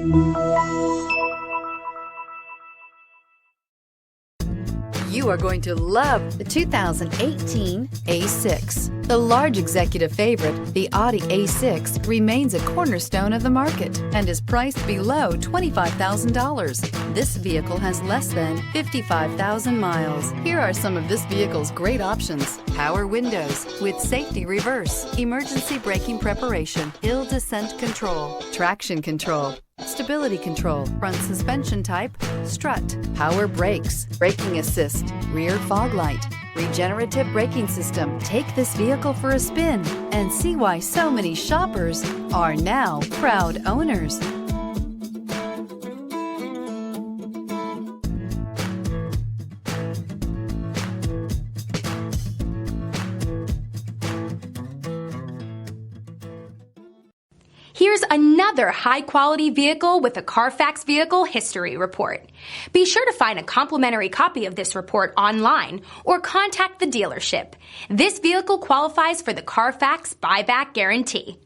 You are going to love the 2018 A6. The large executive favorite, the Audi A6, remains a cornerstone of the market and is priced below $25,000. This vehicle has less than 55,000 miles. Here are some of this vehicle's great options: power windows with safety reverse, emergency braking preparation, hill descent control, traction control, stability control, front suspension type, strut, power brakes, braking assist, rear fog light, regenerative braking system. Take this vehicle for a spin and see why so many shoppers are now proud owners. Here's another high-quality vehicle with a Carfax Vehicle History Report. Be sure to find a complimentary copy of this report online or contact the dealership. This vehicle qualifies for the Carfax Buyback Guarantee.